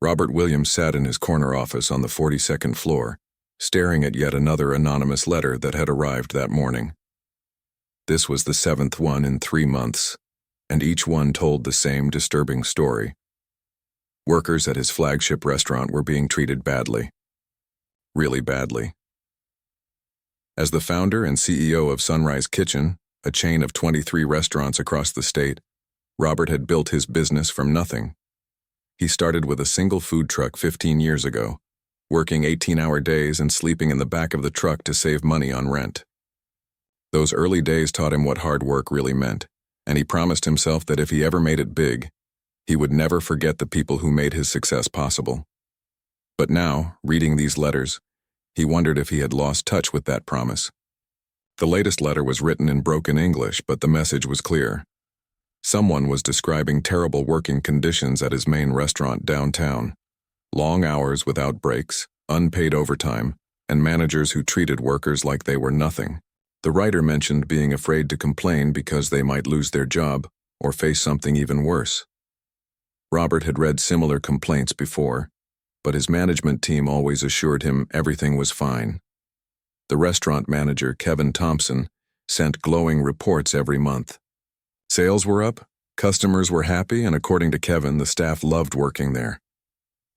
Robert Williams sat in his corner office on the 42nd floor, staring at yet another anonymous letter that had arrived that morning. This was the 7th one in 3 months, and each one told the same disturbing story. Workers at his flagship restaurant were being treated badly. Really badly. As the founder and CEO of Sunrise Kitchen, a chain of 23 restaurants across the state, Robert had built his business from nothing. He started with a single food truck 15 years ago, working 18-hour days and sleeping in the back of the truck to save money on rent. Those early days taught him what hard work really meant, and he promised himself that if he ever made it big, he would never forget the people who made his success possible. But now, reading these letters, he wondered if he had lost touch with that promise. The latest letter was written in broken English, but the message was clear. Someone was describing terrible working conditions at his main restaurant downtown. Long hours without breaks, unpaid overtime, and managers who treated workers like they were nothing. The writer mentioned being afraid to complain because they might lose their job or face something even worse. Robert had read similar complaints before, but his management team always assured him everything was fine. The restaurant manager, Kevin Thompson, sent glowing reports every month. Sales were up, customers were happy, and according to Kevin, the staff loved working there.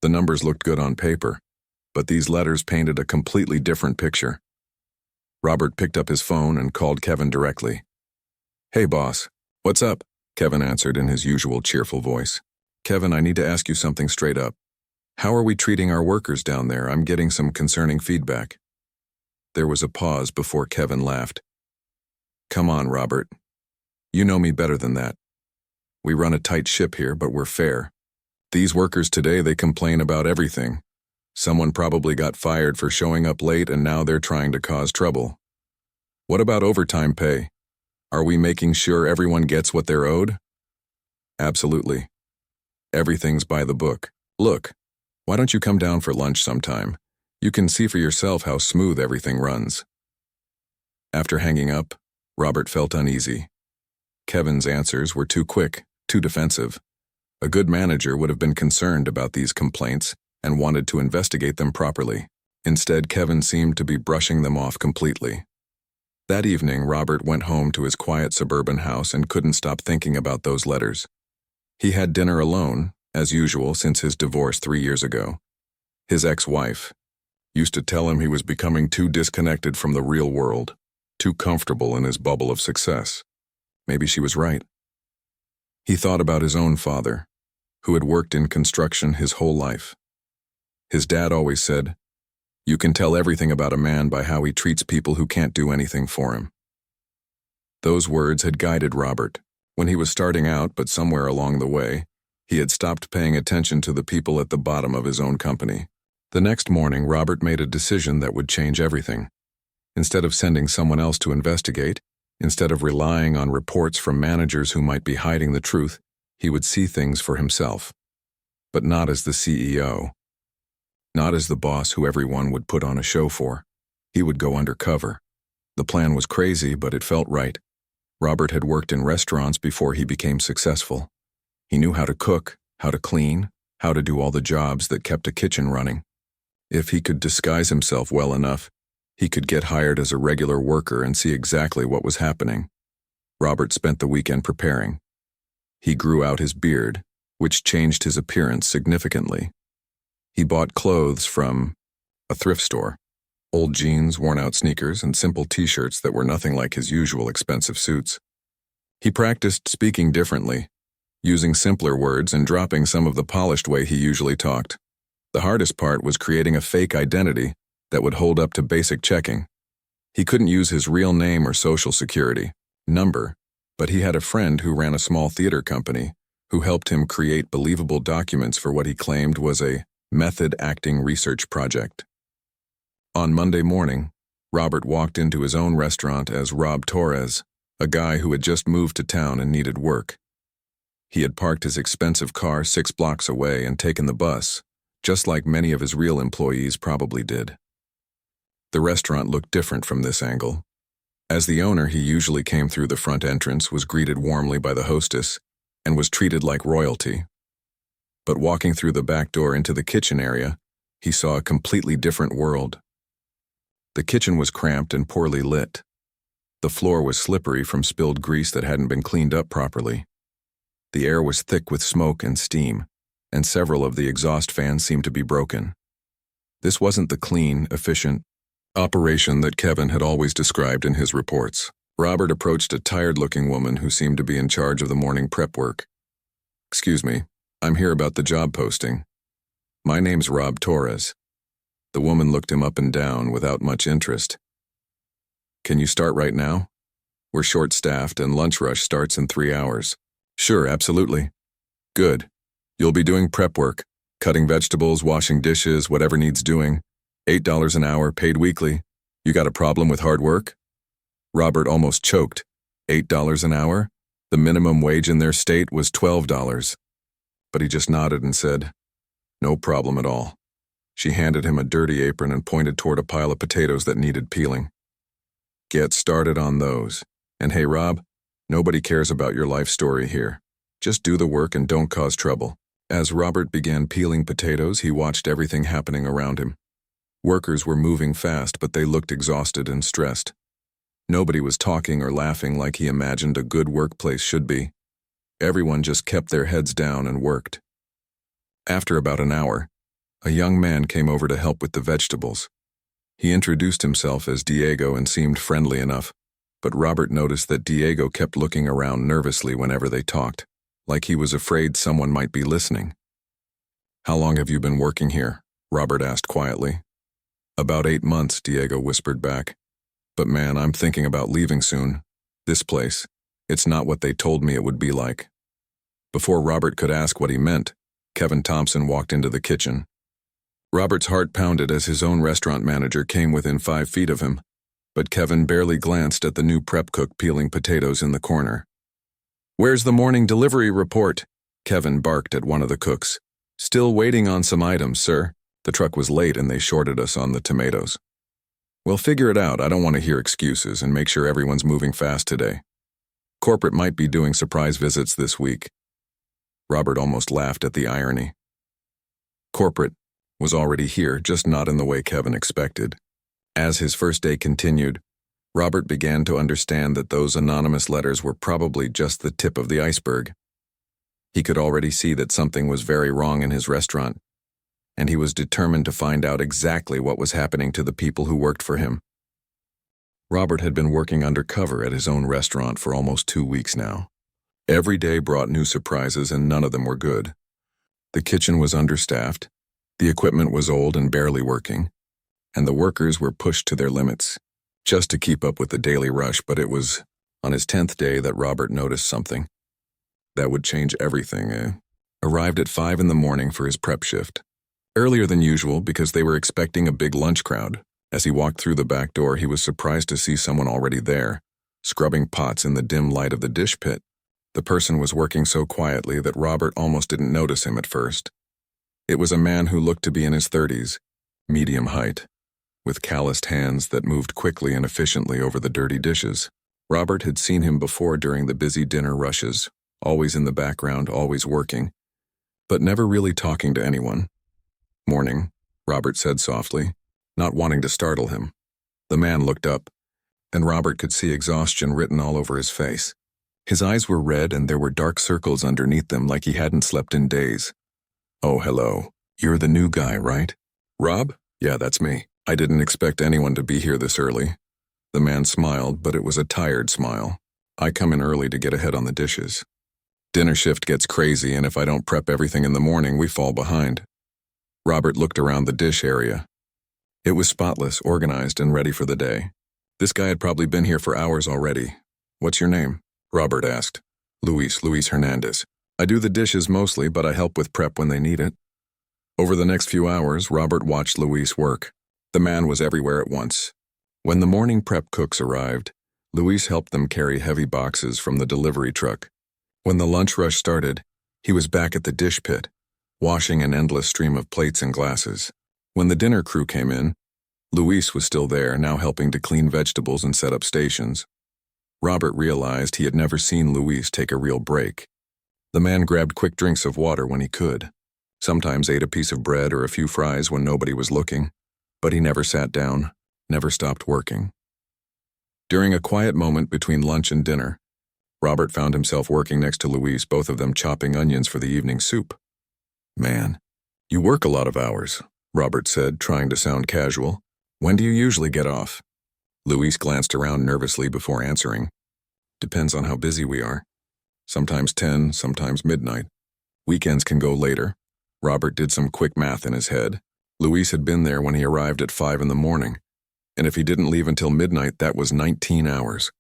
The numbers looked good on paper, but these letters painted a completely different picture. Robert picked up his phone and called Kevin directly. "Hey, boss. What's up?" Kevin answered in his usual cheerful voice. "Kevin, I need to ask you something straight up. How are we treating our workers down there? I'm getting some concerning feedback." There was a pause before Kevin laughed. "Come on, Robert. You know me better than that. We run a tight ship here, but we're fair. These workers today, they complain about everything. Someone probably got fired for showing up late and now they're trying to cause trouble. What about overtime pay? Are we making sure everyone gets what they're owed?" "Absolutely. Everything's by the book. Look, why don't you come down for lunch sometime? You can see for yourself how smooth everything runs." After hanging up, Robert felt uneasy. Kevin's answers were too quick, too defensive. A good manager would have been concerned about these complaints and wanted to investigate them properly. Instead, Kevin seemed to be brushing them off completely. That evening, Robert went home to his quiet suburban house and couldn't stop thinking about those letters. He had dinner alone, as usual since his divorce 3 years ago. His ex-wife used to tell him he was becoming too disconnected from the real world, too comfortable in his bubble of success. Maybe she was right. He thought about his own father, who had worked in construction his whole life. His dad always said, "You can tell everything about a man by how he treats people who can't do anything for him." Those words had guided Robert when he was starting out, but somewhere along the way, he had stopped paying attention to the people at the bottom of his own company. The next morning, Robert made a decision that would change everything. Instead of sending someone else to investigate, instead of relying on reports from managers who might be hiding the truth, he would see things for himself. But not as the CEO. Not as the boss who everyone would put on a show for. He would go undercover. The plan was crazy, but it felt right. Robert had worked in restaurants before he became successful. He knew how to cook, how to clean, how to do all the jobs that kept a kitchen running. If he could disguise himself well enough, he could get hired as a regular worker and see exactly what was happening. Robert spent the weekend preparing. He grew out his beard, which changed his appearance significantly. He bought clothes from a thrift store, old jeans, worn-out sneakers, and simple t-shirts that were nothing like his usual expensive suits. He practiced speaking differently, using simpler words and dropping some of the polished way he usually talked. The hardest part was creating a fake identity that would hold up to basic checking. He couldn't use his real name or social security number, but he had a friend who ran a small theater company who helped him create believable documents for what he claimed was a method acting research project. On Monday morning, Robert walked into his own restaurant as Rob Torres, a guy who had just moved to town and needed work. He had parked his expensive car 6 blocks away and taken the bus, just like many of his real employees probably did. The restaurant looked different from this angle. As the owner, he usually came through the front entrance, was greeted warmly by the hostess, and was treated like royalty. But walking through the back door into the kitchen area, he saw a completely different world. The kitchen was cramped and poorly lit. The floor was slippery from spilled grease that hadn't been cleaned up properly. The air was thick with smoke and steam, and several of the exhaust fans seemed to be broken. This wasn't the clean, efficient operation that Kevin had always described in his reports. Robert approached a tired-looking woman who seemed to be in charge of the morning prep work. "Excuse me, I'm here about the job posting. My name's Rob Torres." The woman looked him up and down without much interest. "Can you start right now? We're short-staffed and lunch rush starts in 3 hours. "Sure, absolutely." "Good. You'll be doing prep work, cutting vegetables, washing dishes, whatever needs doing. $8 an hour, paid weekly. You got a problem with hard work?" Robert almost choked. $8 an hour? The minimum wage in their state was $12. But he just nodded and said, "No problem at all." She handed him a dirty apron and pointed toward a pile of potatoes that needed peeling. "Get started on those. And hey, Rob, nobody cares about your life story here. Just do the work and don't cause trouble." As Robert began peeling potatoes, he watched everything happening around him. Workers were moving fast, but they looked exhausted and stressed. Nobody was talking or laughing like he imagined a good workplace should be. Everyone just kept their heads down and worked. After about an hour, a young man came over to help with the vegetables. He introduced himself as Diego and seemed friendly enough, but Robert noticed that Diego kept looking around nervously whenever they talked, like he was afraid someone might be listening. "How long have you been working here?" Robert asked quietly. "About 8 months," Diego whispered back. "But man, I'm thinking about leaving soon. This place, it's not what they told me it would be like." Before Robert could ask what he meant, Kevin Thompson walked into the kitchen. Robert's heart pounded as his own restaurant manager came within 5 feet of him, but Kevin barely glanced at the new prep cook peeling potatoes in the corner. "Where's the morning delivery report?" Kevin barked at one of the cooks. "Still waiting on some items, sir. The truck was late and they shorted us on the tomatoes." "We'll figure it out. I don't want to hear excuses, and make sure everyone's moving fast today. Corporate might be doing surprise visits this week." Robert almost laughed at the irony. Corporate was already here, just not in the way Kevin expected. As his first day continued, Robert began to understand that those anonymous letters were probably just the tip of the iceberg. He could already see that something was very wrong in his restaurant, and he was determined to find out exactly what was happening to the people who worked for him. Robert had been working undercover at his own restaurant for almost 2 weeks now. Every day brought new surprises, and none of them were good. The kitchen was understaffed, the equipment was old and barely working, and the workers were pushed to their limits, just to keep up with the daily rush. But it was on his 10th day that Robert noticed something that would change everything. Arrived at 5 in the morning for his prep shift. Earlier than usual because they were expecting a big lunch crowd. As he walked through the back door, he was surprised to see someone already there, scrubbing pots in the dim light of the dish pit. The person was working so quietly that Robert almost didn't notice him at first. It was a man who looked to be in his 30s, medium height, with calloused hands that moved quickly and efficiently over the dirty dishes. Robert had seen him before during the busy dinner rushes, always in the background, always working, but never really talking to anyone. "Morning," Robert said softly, not wanting to startle him. The man looked up, and Robert could see exhaustion written all over his face. His eyes were red and there were dark circles underneath them like he hadn't slept in days. "Oh, hello. You're the new guy, right?" "Rob? Yeah, that's me. I didn't expect anyone to be here this early." The man smiled, but it was a tired smile. "I come in early to get ahead on the dishes. Dinner shift gets crazy, and if I don't prep everything in the morning, we fall behind." Robert looked around the dish area. It was spotless, organized, and ready for the day. This guy had probably been here for hours already. "What's your name?" Robert asked. Luis Hernandez. "I do the dishes mostly, but I help with prep when they need it." Over the next few hours, Robert watched Luis work. The man was everywhere at once. When the morning prep cooks arrived, Luis helped them carry heavy boxes from the delivery truck. When the lunch rush started, he was back at the dish pit, washing an endless stream of plates and glasses. When the dinner crew came in, Luis was still there, now helping to clean vegetables and set up stations. Robert realized he had never seen Luis take a real break. The man grabbed quick drinks of water when he could, Sometimes ate a piece of bread or a few fries when nobody was looking, but he never sat down, never stopped working. During a quiet moment between lunch and dinner, Robert found himself working next to Luis, both of them chopping onions for the evening soup. "Man, you work a lot of hours," Robert said, trying to sound casual. "When do you usually get off?" Luis glanced around nervously before answering. "Depends on how busy we are. Sometimes 10, sometimes midnight. Weekends can go later." Robert did some quick math in his head. Luis had been there when he arrived at 5 in the morning, and if he didn't leave until midnight, that was 19 hours.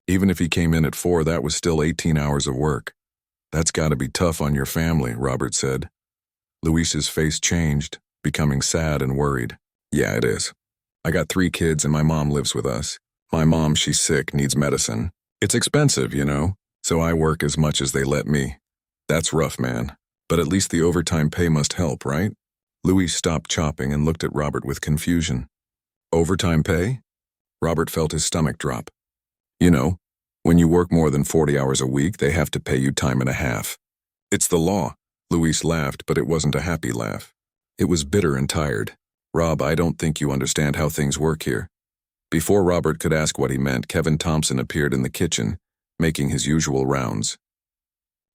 Even if he came in at 4, that was still 18 hours of work. "That's gotta be tough on your family," Robert said. Luis's face changed, becoming sad and worried. "Yeah, it is. I got 3 kids and my mom lives with us. My mom, she's sick, needs medicine. It's expensive, you know, so I work as much as they let me. That's rough, man. But at least the overtime pay must help, right?" Luis stopped chopping and looked at Robert with confusion. "Overtime pay?" Robert felt his stomach drop. "You know, when you work more than 40 hours a week, they have to pay you time and a half. It's the law." Luis laughed, but it wasn't a happy laugh. It was bitter and tired. "Rob, I don't think you understand how things work here." Before Robert could ask what he meant, Kevin Thompson appeared in the kitchen, making his usual rounds.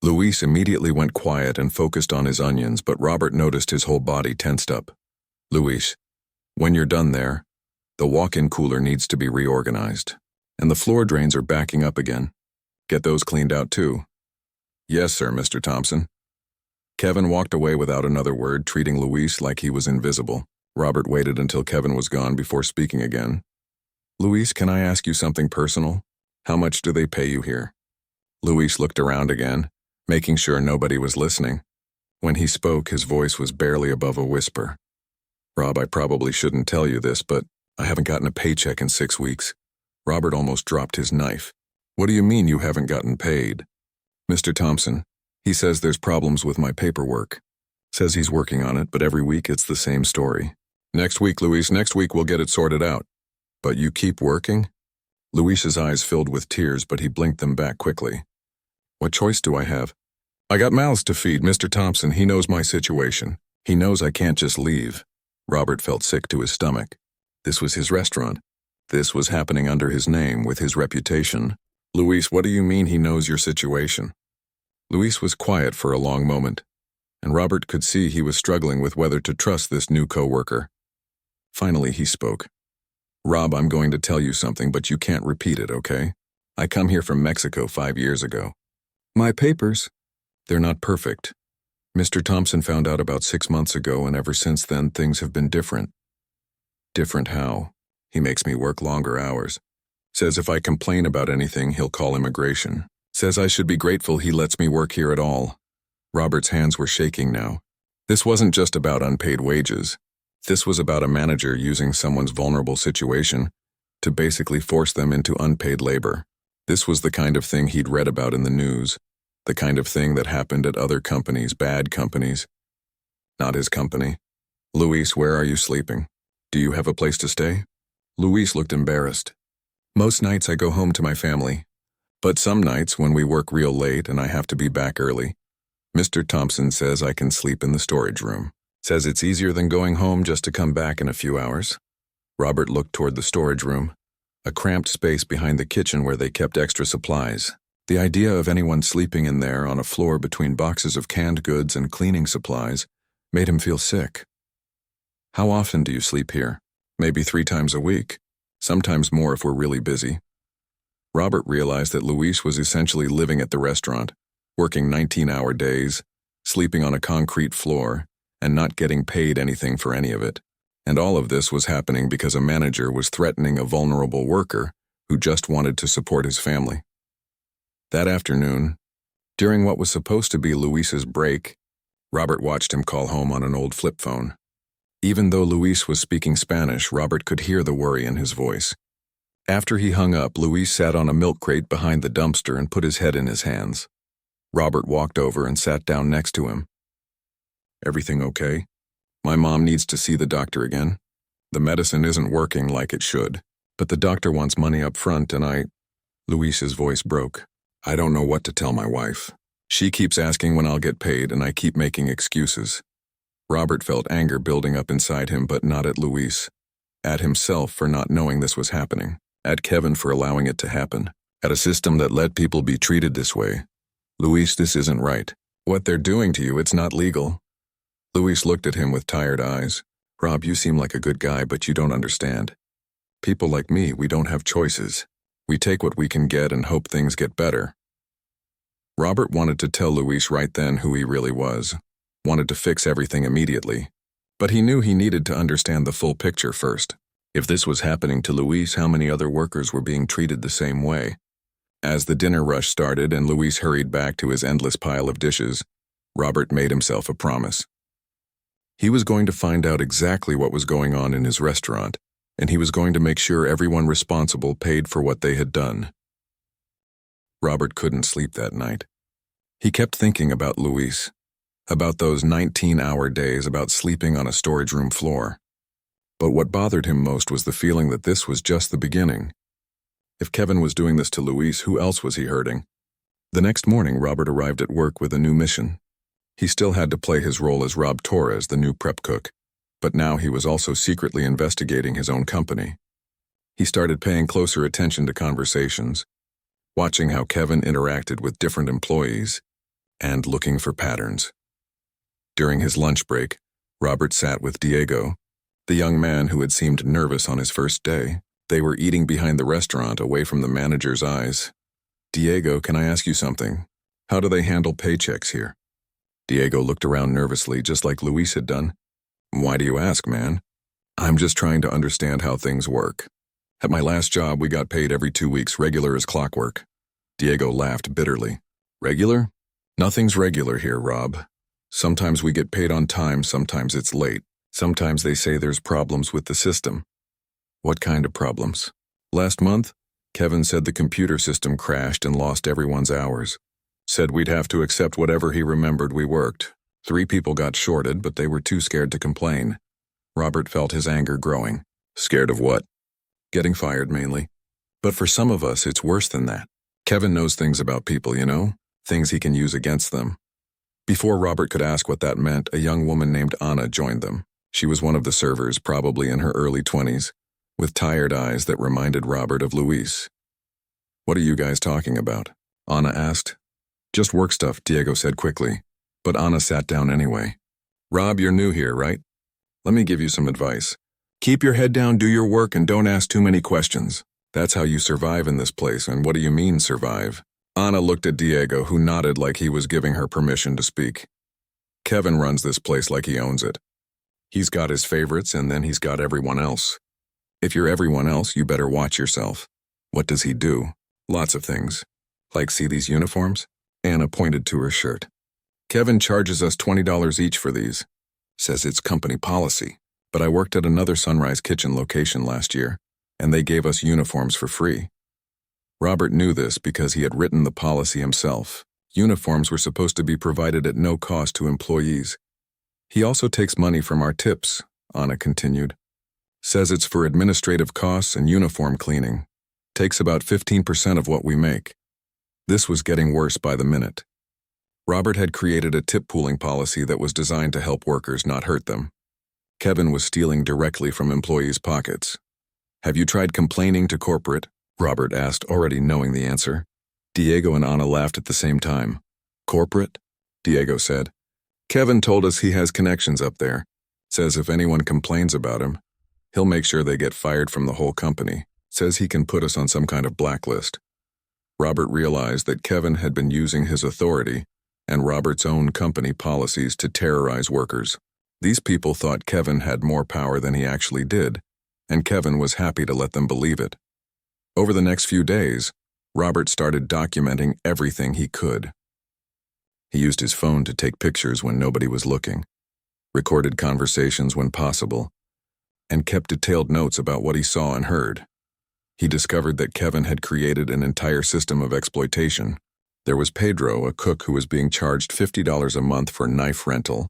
Luis immediately went quiet and focused on his onions, but Robert noticed his whole body tensed up. "Luis, when you're done there, the walk-in cooler needs to be reorganized, and the floor drains are backing up again. Get those cleaned out too." "Yes, sir, Mr. Thompson." Kevin walked away without another word, treating Luis like he was invisible. Robert waited until Kevin was gone before speaking again. "Luis, can I ask you something personal? How much do they pay you here?" Luis looked around again, making sure nobody was listening. When he spoke, his voice was barely above a whisper. "Rob, I probably shouldn't tell you this, but I haven't gotten a paycheck in 6 weeks." Robert almost dropped his knife. "What do you mean you haven't gotten paid?" "Mr. Thompson, he says there's problems with my paperwork. Says he's working on it, but every week it's the same story." "Next week, Luis, next week we'll get it sorted out." "But you keep working?" Luis's eyes filled with tears, but he blinked them back quickly. "What choice do I have? I got mouths to feed, Mr. Thompson. He knows my situation. He knows I can't just leave." Robert felt sick to his stomach. This was his restaurant. This was happening under his name, with his reputation. "Luis, what do you mean he knows your situation?" Luis was quiet for a long moment, and Robert could see he was struggling with whether to trust this new co-worker. Finally, he spoke. "Rob, I'm going to tell you something, but you can't repeat it, okay? I come here from Mexico 5 years ago. My papers, they're not perfect. Mr. Thompson found out about 6 months ago, and ever since then, things have been different." "Different how?" "He makes me work longer hours. Says if I complain about anything, he'll call immigration. Says I should be grateful he lets me work here at all." Robert's hands were shaking now. This wasn't just about unpaid wages. This was about a manager using someone's vulnerable situation to basically force them into unpaid labor. This was the kind of thing he'd read about in the news, the kind of thing that happened at other companies, bad companies. Not his company. "Luis, where are you sleeping? Do you have a place to stay?" Luis looked embarrassed. "Most nights I go home to my family, but some nights when we work real late and I have to be back early, Mr. Thompson says I can sleep in the storage room. Says it's easier than going home just to come back in a few hours." Robert looked toward the storage room, a cramped space behind the kitchen where they kept extra supplies. The idea of anyone sleeping in there on a floor between boxes of canned goods and cleaning supplies made him feel sick. "How often do you sleep here?" "Maybe 3 times a week. Sometimes more if we're really busy." Robert realized that Luis was essentially living at the restaurant, working 19-hour days, sleeping on a concrete floor, and not getting paid anything for any of it. And all of this was happening because a manager was threatening a vulnerable worker who just wanted to support his family. That afternoon, during what was supposed to be Luis's break, Robert watched him call home on an old flip phone. Even though Luis was speaking Spanish, Robert could hear the worry in his voice. After he hung up, Luis sat on a milk crate behind the dumpster and put his head in his hands. Robert walked over and sat down next to him. "Everything okay? My mom needs to see the doctor again. The medicine isn't working like it should, but the doctor wants money up front and Luis's voice broke. "I don't know what to tell my wife. She keeps asking when I'll get paid and I keep making excuses. Robert felt anger building up inside him, but not at Luis. At himself for not knowing this was happening. At Kevin for allowing it to happen. At a system that let people be treated this way. Luis, this isn't right. What they're doing to you, it's not legal. Luis looked at him with tired eyes. Rob, you seem like a good guy, but you don't understand. People like me, we don't have choices. We take what we can get and hope things get better. Robert wanted to tell Luis right then who he really was. Wanted to fix everything immediately. But he knew he needed to understand the full picture first. If this was happening to Luis, how many other workers were being treated the same way? As the dinner rush started and Luis hurried back to his endless pile of dishes, Robert made himself a promise. He was going to find out exactly what was going on in his restaurant, and he was going to make sure everyone responsible paid for what they had done. Robert couldn't sleep that night. He kept thinking about Luis, about those 19-hour days, about sleeping on a storage room floor. But what bothered him most was the feeling that this was just the beginning. If Kevin was doing this to Luis, who else was he hurting? The next morning, Robert arrived at work with a new mission. He still had to play his role as Rob Torres, the new prep cook, but now he was also secretly investigating his own company. He started paying closer attention to conversations, watching how Kevin interacted with different employees, and looking for patterns. During his lunch break, Robert sat with Diego, the young man who had seemed nervous on his first day. They were eating behind the restaurant, away from the manager's eyes. Diego, can I ask you something? How do they handle paychecks here? Diego looked around nervously, just like Luis had done. Why do you ask, man? I'm just trying to understand how things work. At my last job, we got paid every 2 weeks, regular as clockwork. Diego laughed bitterly. Regular? Nothing's regular here, Rob. Sometimes we get paid on time, sometimes it's late. Sometimes they say there's problems with the system. What kind of problems? Last month, Kevin said the computer system crashed and lost everyone's hours. Said we'd have to accept whatever he remembered we worked. 3 people got shorted, but they were too scared to complain. Robert felt his anger growing. Scared of what? Getting fired, mainly. But for some of us, it's worse than that. Kevin knows things about people, you know? Things he can use against them. Before Robert could ask what that meant, a young woman named Anna joined them. She was one of the servers, probably in her early 20s, with tired eyes that reminded Robert of Luis. What are you guys talking about? Anna asked. Just work stuff, Diego said quickly, but Anna sat down anyway. Rob, you're new here, right? Let me give you some advice. Keep your head down, do your work, and don't ask too many questions. That's how you survive in this place, and what do you mean, survive? Anna looked at Diego, who nodded like he was giving her permission to speak. Kevin runs this place like he owns it. He's got his favorites, and then he's got everyone else. If you're everyone else, you better watch yourself. What does he do? Lots of things. Like, see these uniforms? Anna pointed to her shirt. Kevin charges us $20 each for these. Says it's company policy. But I worked at another Sunrise Kitchen location last year, and they gave us uniforms for free. Robert knew this because he had written the policy himself. Uniforms were supposed to be provided at no cost to employees. He also takes money from our tips, Anna continued. Says it's for administrative costs and uniform cleaning. Takes about 15% of what we make. This was getting worse by the minute. Robert had created a tip pooling policy that was designed to help workers, not hurt them. Kevin was stealing directly from employees' pockets. Have you tried complaining to corporate? Robert asked, already knowing the answer. Diego and Anna laughed at the same time. Corporate? Diego said. Kevin told us he has connections up there. Says if anyone complains about him, he'll make sure they get fired from the whole company. Says he can put us on some kind of blacklist. Robert realized that Kevin had been using his authority and Robert's own company policies to terrorize workers. These people thought Kevin had more power than he actually did, and Kevin was happy to let them believe it. Over the next few days, Robert started documenting everything he could. He used his phone to take pictures when nobody was looking, recorded conversations when possible, and kept detailed notes about what he saw and heard. He discovered that Kevin had created an entire system of exploitation. There was Pedro, a cook who was being charged $50 a month for knife rental,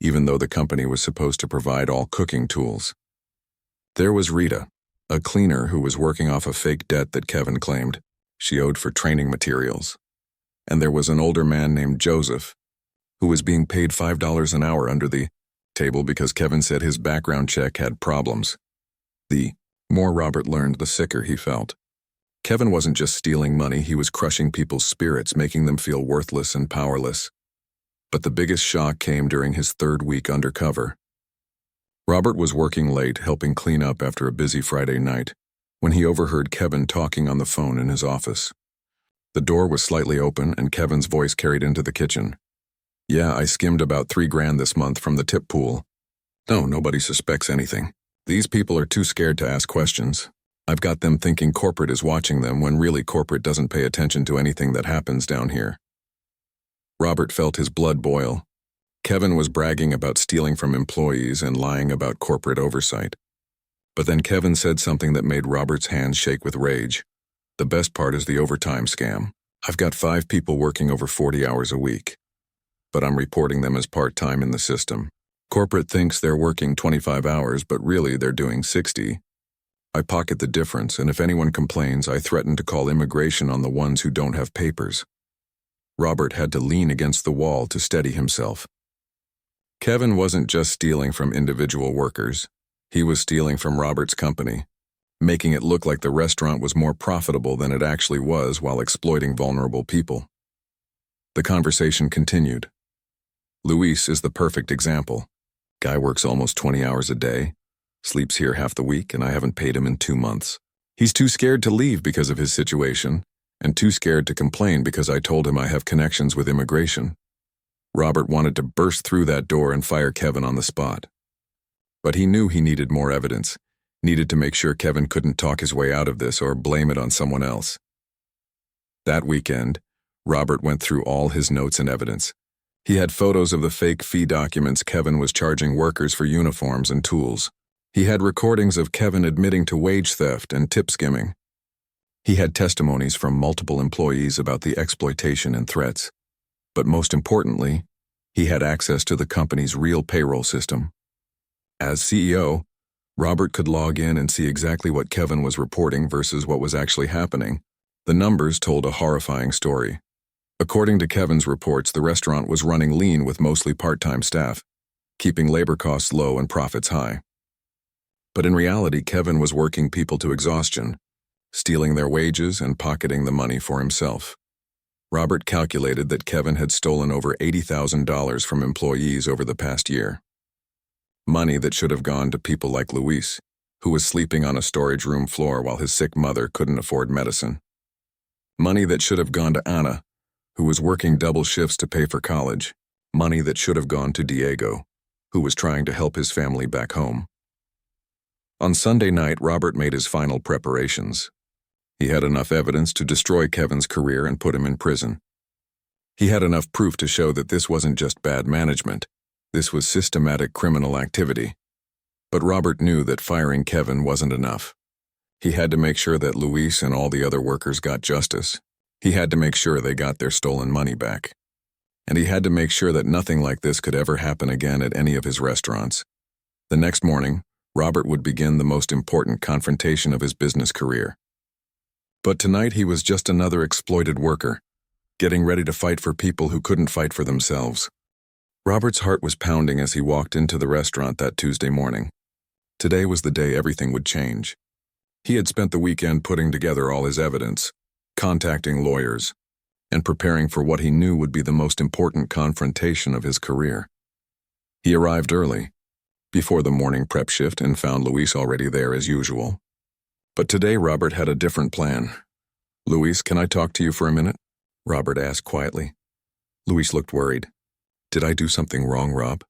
even though the company was supposed to provide all cooking tools. There was Rita, a cleaner who was working off a fake debt that Kevin claimed she owed for training materials. And there was an older man named Joseph, who was being paid $5 an hour under the table because Kevin said his background check had problems. The more Robert learned, the sicker he felt. Kevin wasn't just stealing money, he was crushing people's spirits, making them feel worthless and powerless. But the biggest shock came during his third week undercover. Robert was working late, helping clean up after a busy Friday night, when he overheard Kevin talking on the phone in his office. The door was slightly open and Kevin's voice carried into the kitchen. "Yeah, I skimmed about $3,000 this month from the tip pool. No, nobody suspects anything. These people are too scared to ask questions. I've got them thinking corporate is watching them when really corporate doesn't pay attention to anything that happens down here." Robert felt his blood boil. Kevin was bragging about stealing from employees and lying about corporate oversight. But then Kevin said something that made Robert's hands shake with rage. "The best part is the overtime scam. I've got 5 people working over 40 hours a week. But I'm reporting them as part-time in the system. Corporate thinks they're working 25 hours, but really they're doing 60. I pocket the difference, and if anyone complains, I threaten to call immigration on the ones who don't have papers." Robert had to lean against the wall to steady himself. Kevin wasn't just stealing from individual workers. He was stealing from Robert's company, making it look like the restaurant was more profitable than it actually was while exploiting vulnerable people. The conversation continued. "Luis is the perfect example. Guy works almost 20 hours a day, sleeps here half the week, and I haven't paid him in 2 months. He's too scared to leave because of his situation, and too scared to complain because I told him I have connections with immigration." Robert wanted to burst through that door and fire Kevin on the spot. But he knew he needed more evidence, needed to make sure Kevin couldn't talk his way out of this or blame it on someone else. That weekend, Robert went through all his notes and evidence. He had photos of the fake fee documents Kevin was charging workers for uniforms and tools. He had recordings of Kevin admitting to wage theft and tip skimming. He had testimonies from multiple employees about the exploitation and threats. But most importantly, he had access to the company's real payroll system. As CEO, Robert could log in and see exactly what Kevin was reporting versus what was actually happening. The numbers told a horrifying story. According to Kevin's reports, the restaurant was running lean with mostly part-time staff, keeping labor costs low and profits high. But in reality, Kevin was working people to exhaustion, stealing their wages and pocketing the money for himself. Robert calculated that Kevin had stolen over $80,000 from employees over the past year. Money that should have gone to people like Luis, who was sleeping on a storage room floor while his sick mother couldn't afford medicine. Money that should have gone to Anna, who was working double shifts to pay for college. Money that should have gone to Diego, who was trying to help his family back home. On Sunday night, Robert made his final preparations. He had enough evidence to destroy Kevin's career and put him in prison. He had enough proof to show that this wasn't just bad management. This was systematic criminal activity. But Robert knew that firing Kevin wasn't enough. He had to make sure that Luis and all the other workers got justice. He had to make sure they got their stolen money back. And he had to make sure that nothing like this could ever happen again at any of his restaurants. The next morning, Robert would begin the most important confrontation of his business career. But tonight he was just another exploited worker, getting ready to fight for people who couldn't fight for themselves. Robert's heart was pounding as he walked into the restaurant that Tuesday morning. Today was the day everything would change. He had spent the weekend putting together all his evidence, contacting lawyers, and preparing for what he knew would be the most important confrontation of his career. He arrived early, before the morning prep shift, and found Luis already there as usual. But today Robert had a different plan. "Luis, can I talk to you for a minute?" Robert asked quietly. Luis looked worried. "Did I do something wrong, Rob?"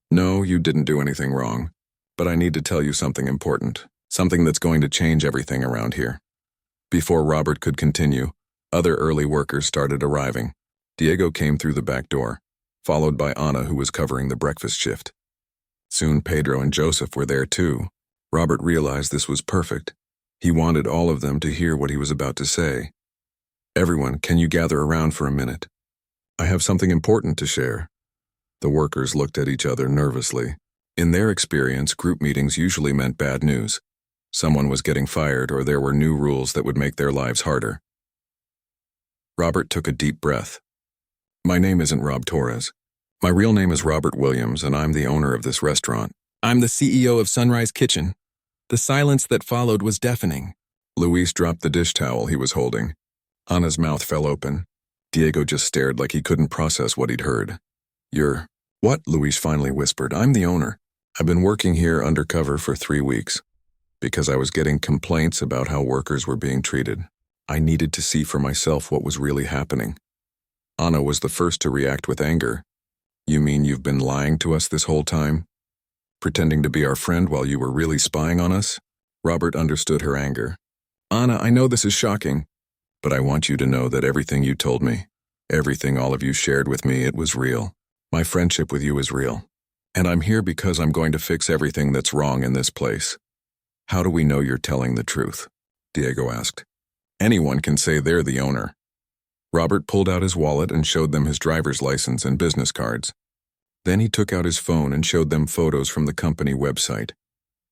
"No, you didn't do anything wrong. But I need to tell you something important, something that's going to change everything around here." Before Robert could continue, other early workers started arriving. Diego came through the back door, followed by Anna, who was covering the breakfast shift. Soon Pedro and Joseph were there too. Robert realized this was perfect. He wanted all of them to hear what he was about to say. "Everyone, can you gather around for a minute? I have something important to share." The workers looked at each other nervously. In their experience, group meetings usually meant bad news. Someone was getting fired or there were new rules that would make their lives harder. Robert took a deep breath. "My name isn't Rob Torres. My real name is Robert Williams, and I'm the owner of this restaurant. I'm the CEO of Sunrise Kitchen. The silence that followed was deafening. Luis dropped the dish towel he was holding. Anna's mouth fell open. Diego just stared like he couldn't process what he'd heard. You're... What? Luis finally whispered. I'm the owner. I've been working here undercover for 3 weeks because I was getting complaints about how workers were being treated. I needed to see for myself what was really happening. Anna was the first to react with anger. You mean you've been lying to us this whole time? Pretending to be our friend while you were really spying on us? Robert understood her anger. Anna, I know this is shocking, but I want you to know that everything you told me, everything all of you shared with me, it was real. My friendship with you is real. And I'm here because I'm going to fix everything that's wrong in this place. How do we know you're telling the truth? Diego asked. Anyone can say they're the owner. Robert pulled out his wallet and showed them his driver's license and business cards. Then he took out his phone and showed them photos from the company website.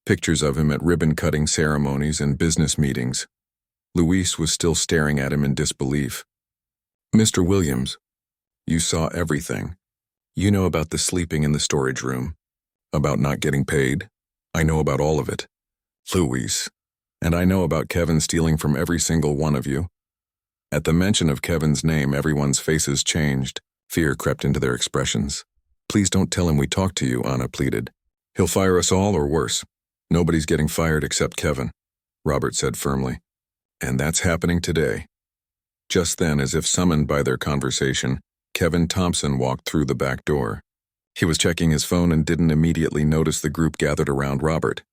Pictures of him at ribbon-cutting ceremonies and business meetings. Luis was still staring at him in disbelief. Mr. Williams, you saw everything. You know about the sleeping in the storage room, about not getting paid. I know about all of it. Luis. And I know about Kevin stealing from every single one of you. At the mention of Kevin's name, everyone's faces changed. Fear crept into their expressions. Please don't tell him we talked to you, Anna pleaded. He'll fire us all or worse. Nobody's getting fired except Kevin, Robert said firmly. And that's happening today. Just then, as if summoned by their conversation, Kevin Thompson walked through the back door. He was checking his phone and didn't immediately notice the group gathered around Robert.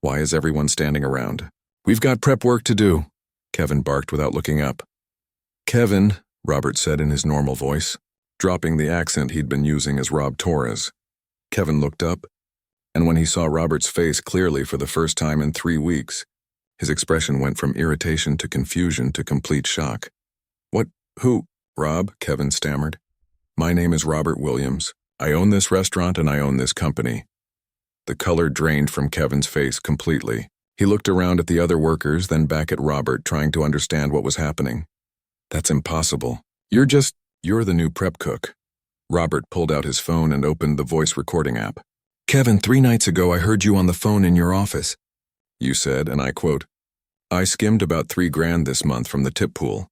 Why is everyone standing around? We've got prep work to do, Kevin barked without looking up. Kevin, Robert said in his normal voice, dropping the accent he'd been using as Rob Torres. Kevin looked up, and when he saw Robert's face clearly for the first time in 3 weeks, his expression went from irritation to confusion to complete shock. What? Who? Rob, Kevin stammered. My name is Robert Williams. I own this restaurant and I own this company. The color drained from Kevin's face completely. He looked around at the other workers, then back at Robert, trying to understand what was happening. That's impossible. You're the new prep cook. Robert pulled out his phone and opened the voice recording app. Kevin, 3 nights ago I heard you on the phone in your office. You said, and I quote, I skimmed about $3,000 this month from the tip pool.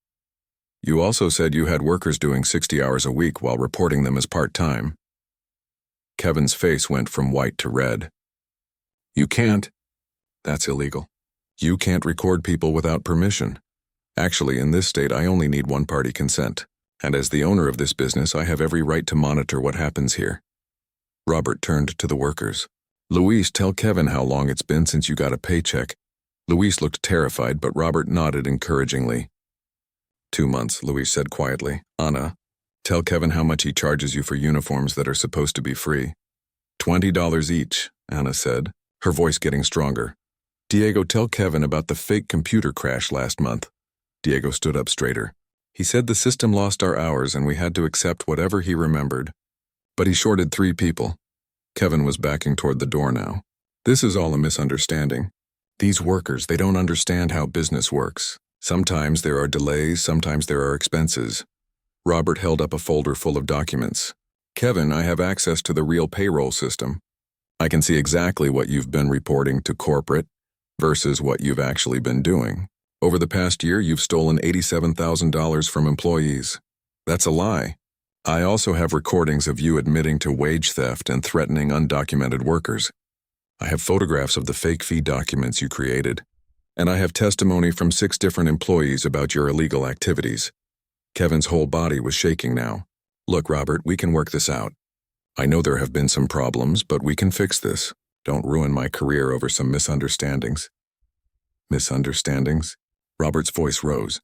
You also said you had workers doing 60 hours a week while reporting them as part-time. Kevin's face went from white to red. You can't. That's illegal. You can't record people without permission. Actually, in this state, I only need one-party consent. And as the owner of this business, I have every right to monitor what happens here. Robert turned to the workers. Luis, tell Kevin how long it's been since you got a paycheck. Luis looked terrified, but Robert nodded encouragingly. 2 months, Luis said quietly. Anna, tell Kevin how much he charges you for uniforms that are supposed to be free. $20 each, Anna said, her voice getting stronger. Diego, tell Kevin about the fake computer crash last month. Diego stood up straighter. He said the system lost our hours and we had to accept whatever he remembered. But he shorted 3 people. Kevin was backing toward the door now. This is all a misunderstanding. These workers, they don't understand how business works. Sometimes there are delays, sometimes there are expenses. Robert held up a folder full of documents. Kevin, I have access to the real payroll system. I can see exactly what you've been reporting to corporate versus what you've actually been doing. Over the past year, you've stolen $87,000 from employees. That's a lie. I also have recordings of you admitting to wage theft and threatening undocumented workers. I have photographs of the fake fee documents you created. And I have testimony from 6 different employees about your illegal activities. Kevin's whole body was shaking now. Look, Robert, we can work this out. I know there have been some problems, but we can fix this. Don't ruin my career over some misunderstandings. Misunderstandings? Robert's voice rose.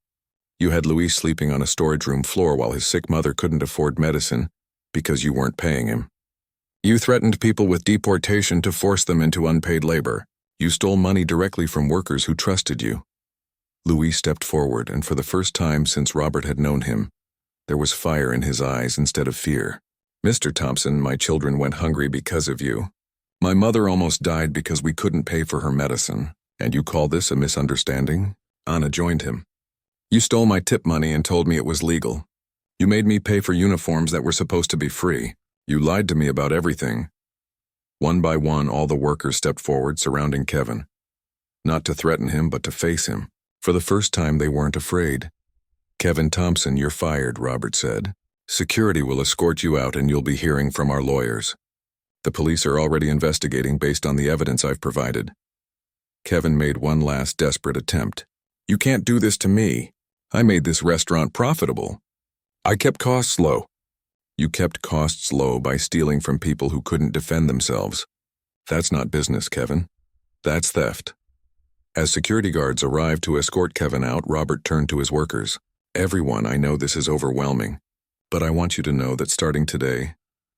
You had Luis sleeping on a storage room floor while his sick mother couldn't afford medicine because you weren't paying him. You threatened people with deportation to force them into unpaid labor. You stole money directly from workers who trusted you. Luis stepped forward, and for the first time since Robert had known him, there was fire in his eyes instead of fear. Mr. Thompson, my children went hungry because of you. My mother almost died because we couldn't pay for her medicine. And you call this a misunderstanding? Anna joined him. You stole my tip money and told me it was legal. You made me pay for uniforms that were supposed to be free. You lied to me about everything. One by one, all the workers stepped forward, surrounding Kevin. Not to threaten him, but to face him. For the first time, they weren't afraid. "Kevin Thompson, you're fired," Robert said. "Security will escort you out and you'll be hearing from our lawyers. The police are already investigating based on the evidence I've provided." Kevin made one last desperate attempt. "You can't do this to me. I made this restaurant profitable. I kept costs low." "You kept costs low by stealing from people who couldn't defend themselves. That's not business, Kevin. That's theft." As security guards arrived to escort Kevin out, Robert turned to his workers. "Everyone, I know this is overwhelming, but I want you to know that starting today,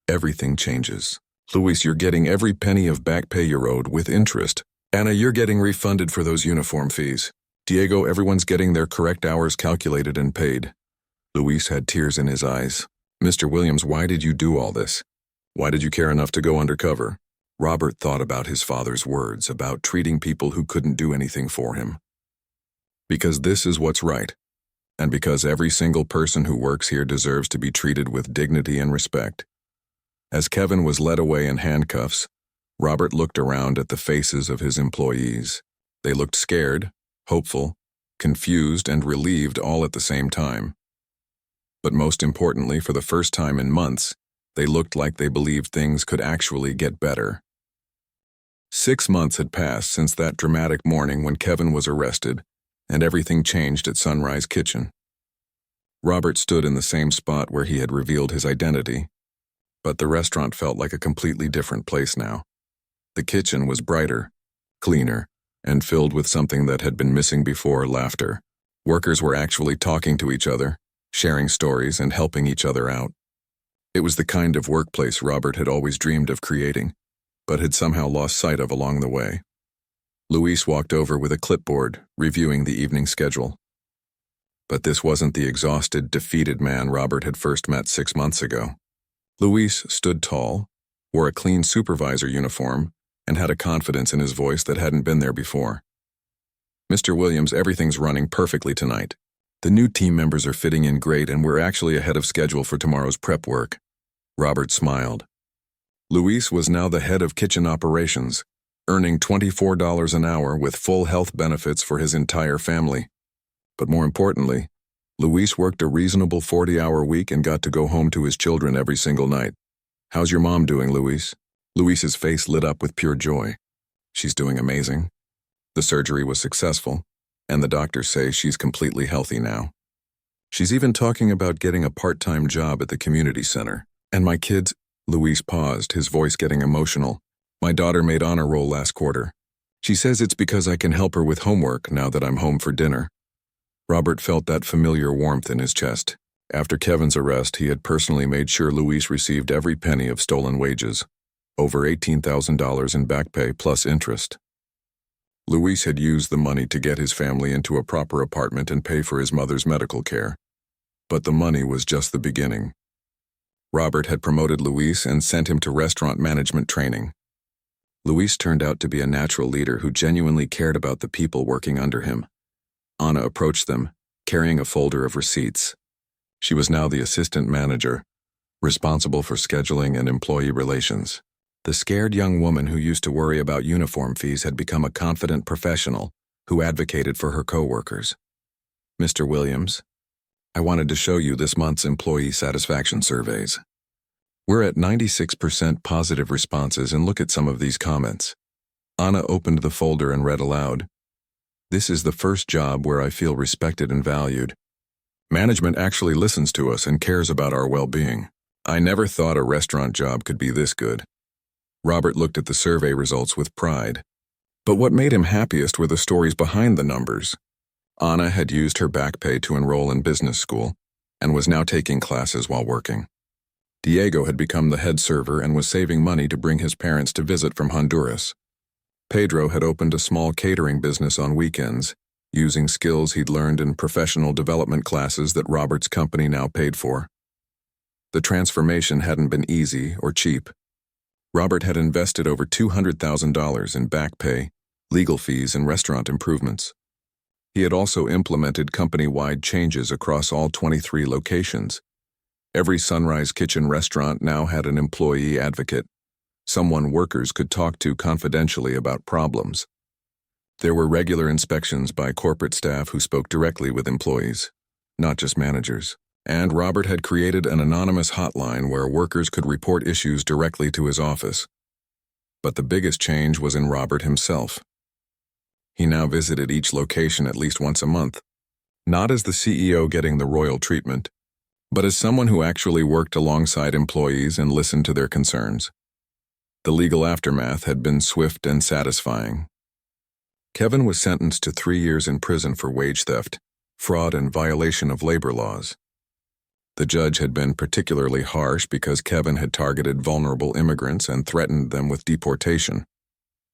everything changes. Luis, you're getting every penny of back pay you're owed with interest. Anna, you're getting refunded for those uniform fees. Diego, everyone's getting their correct hours calculated and paid." Luis had tears in his eyes. "Mr. Williams, why did you do all this? Why did you care enough to go undercover?" Robert thought about his father's words about treating people who couldn't do anything for him. "Because this is what's right, and because every single person who works here deserves to be treated with dignity and respect." As Kevin was led away in handcuffs, Robert looked around at the faces of his employees. They looked scared, hopeful, confused, and relieved all at the same time. But most importantly, for the first time in months, they looked like they believed things could actually get better. 6 months had passed since that dramatic morning when Kevin was arrested, and everything changed at Sunrise Kitchen. Robert stood in the same spot where he had revealed his identity, but the restaurant felt like a completely different place now. The kitchen was brighter, cleaner, and filled with something that had been missing before: laughter. Workers were actually talking to each other, sharing stories, and helping each other out. It was the kind of workplace Robert had always dreamed of creating, but had somehow lost sight of along the way. Luis walked over with a clipboard, reviewing the evening schedule. But this wasn't the exhausted, defeated man Robert had first met 6 months ago. Luis stood tall, wore a clean supervisor uniform, and had a confidence in his voice that hadn't been there before. "Mr. Williams, everything's running perfectly tonight. The new team members are fitting in great, and we're actually ahead of schedule for tomorrow's prep work." Robert smiled. Luis was now the head of kitchen operations, earning $24 an hour with full health benefits for his entire family. But more importantly, Luis worked a reasonable 40-hour week and got to go home to his children every single night. "How's your mom doing, Luis?" Luis's face lit up with pure joy. "She's doing amazing. The surgery was successful, and the doctors say she's completely healthy now. She's even talking about getting a part-time job at the community center. And my kids—" Luis paused, his voice getting emotional. "My daughter made honor roll last quarter. She says it's because I can help her with homework now that I'm home for dinner." Robert felt that familiar warmth in his chest. After Kevin's arrest, he had personally made sure Luis received every penny of stolen wages, over $18,000 in back pay plus interest. Luis had used the money to get his family into a proper apartment and pay for his mother's medical care. But the money was just the beginning. Robert had promoted Luis and sent him to restaurant management training. Luis turned out to be a natural leader who genuinely cared about the people working under him. Anna approached them, carrying a folder of receipts. She was now the assistant manager, responsible for scheduling and employee relations. The scared young woman who used to worry about uniform fees had become a confident professional who advocated for her coworkers. "Mr. Williams, I wanted to show you this month's employee satisfaction surveys. We're at 96% positive responses, and look at some of these comments." Anna opened the folder and read aloud. "This is the first job where I feel respected and valued. Management actually listens to us and cares about our well-being. I never thought a restaurant job could be this good." Robert looked at the survey results with pride. But what made him happiest were the stories behind the numbers. Anna had used her back pay to enroll in business school and was now taking classes while working. Diego had become the head server and was saving money to bring his parents to visit from Honduras. Pedro had opened a small catering business on weekends, using skills he'd learned in professional development classes that Robert's company now paid for. The transformation hadn't been easy or cheap. Robert had invested over $200,000 in back pay, legal fees, and restaurant improvements. He had also implemented company-wide changes across all 23 locations, Every Sunrise Kitchen restaurant now had an employee advocate, someone workers could talk to confidentially about problems. There were regular inspections by corporate staff who spoke directly with employees, not just managers. And Robert had created an anonymous hotline where workers could report issues directly to his office. But the biggest change was in Robert himself. He now visited each location at least once a month, not as the CEO getting the royal treatment, but as someone who actually worked alongside employees and listened to their concerns. The legal aftermath had been swift and satisfying. Kevin was sentenced to 3 years in prison for wage theft, fraud, and violation of labor laws. The judge had been particularly harsh because Kevin had targeted vulnerable immigrants and threatened them with deportation.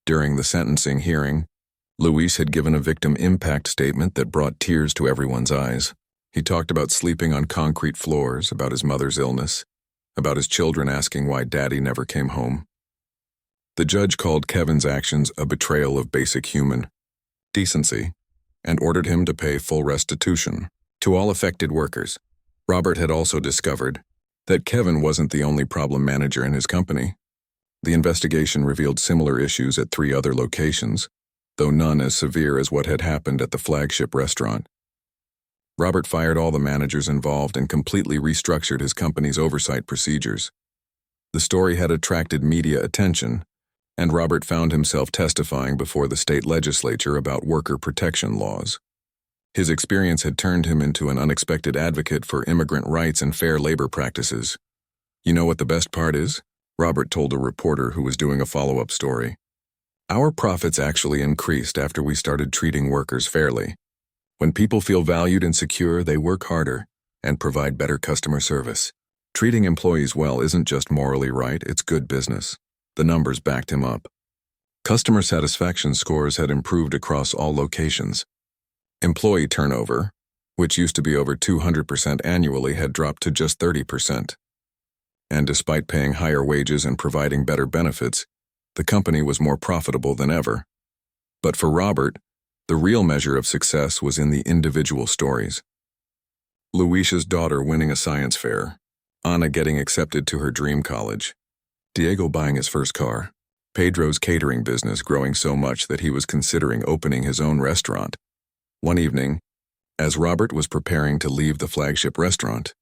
During the sentencing hearing, Luis had given a victim impact statement that brought tears to everyone's eyes. He talked about sleeping on concrete floors, about his mother's illness, about his children asking why Daddy never came home. The judge called Kevin's actions a betrayal of basic human decency and ordered him to pay full restitution to all affected workers. Robert had also discovered that Kevin wasn't the only problem manager in his company. The investigation revealed similar issues at 3 other locations, though none as severe as what had happened at the flagship restaurant. Robert fired all the managers involved and completely restructured his company's oversight procedures. The story had attracted media attention, and Robert found himself testifying before the state legislature about worker protection laws. His experience had turned him into an unexpected advocate for immigrant rights and fair labor practices. You know what the best part is? Robert told a reporter who was doing a follow-up story. Our profits actually increased after we started treating workers fairly. When people feel valued and secure, they work harder and provide better customer service. Treating employees well isn't just morally right, it's good business. The numbers backed him up. Customer satisfaction scores had improved across all locations. Employee turnover, which used to be over 200% annually, had dropped to just 30%. And despite paying higher wages and providing better benefits, the company was more profitable than ever. But for Robert, the real measure of success was in the individual stories. Luis's daughter winning a science fair, Ana getting accepted to her dream college, Diego buying his first car, Pedro's catering business growing so much that he was considering opening his own restaurant. One evening, as Robert was preparing to leave the flagship restaurant,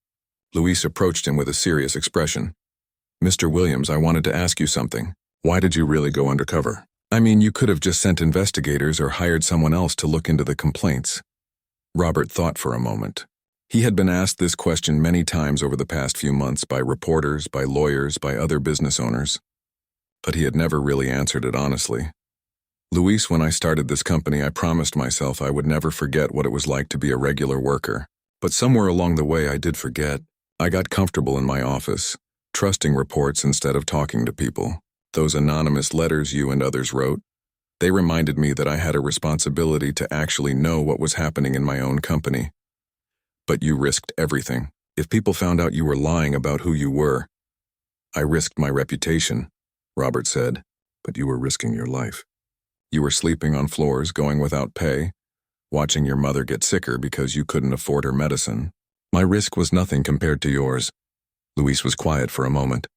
Luis approached him with a serious expression. "Mr. Williams, I wanted to ask you something. Why did you really go undercover? I mean, you could have just sent investigators or hired someone else to look into the complaints." Robert thought for a moment. He had been asked this question many times over the past few months by reporters, by lawyers, by other business owners. But he had never really answered it honestly. "Luis, when I started this company, I promised myself I would never forget what it was like to be a regular worker. But somewhere along the way I did forget. I got comfortable in my office, trusting reports instead of talking to people. Those anonymous letters you and others wrote, they reminded me that I had a responsibility to actually know what was happening in my own company. But you risked everything. If people found out you were lying about who you were." "I risked my reputation," Robert said, "but you were risking your life. You were sleeping on floors, going without pay, watching your mother get sicker because you couldn't afford her medicine. My risk was nothing compared to yours." Luis was quiet for a moment.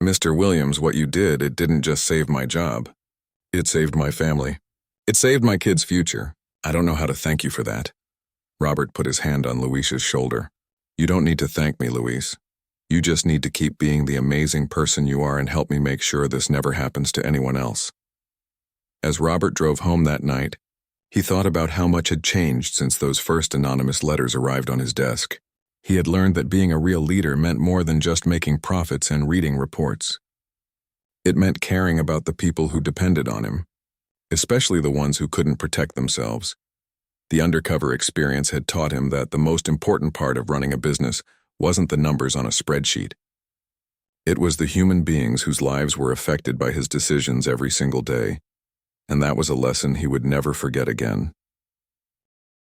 "Mr. Williams, what you did, it didn't just save my job. It saved my family. It saved my kid's future. I don't know how to thank you for that." Robert put his hand on Luis's shoulder. "You don't need to thank me, Luis. You just need to keep being the amazing person you are and help me make sure this never happens to anyone else." As Robert drove home that night, he thought about how much had changed since those first anonymous letters arrived on his desk. He had learned that being a real leader meant more than just making profits and reading reports. It meant caring about the people who depended on him, especially the ones who couldn't protect themselves. The undercover experience had taught him that the most important part of running a business wasn't the numbers on a spreadsheet. It was the human beings whose lives were affected by his decisions every single day, and that was a lesson he would never forget again.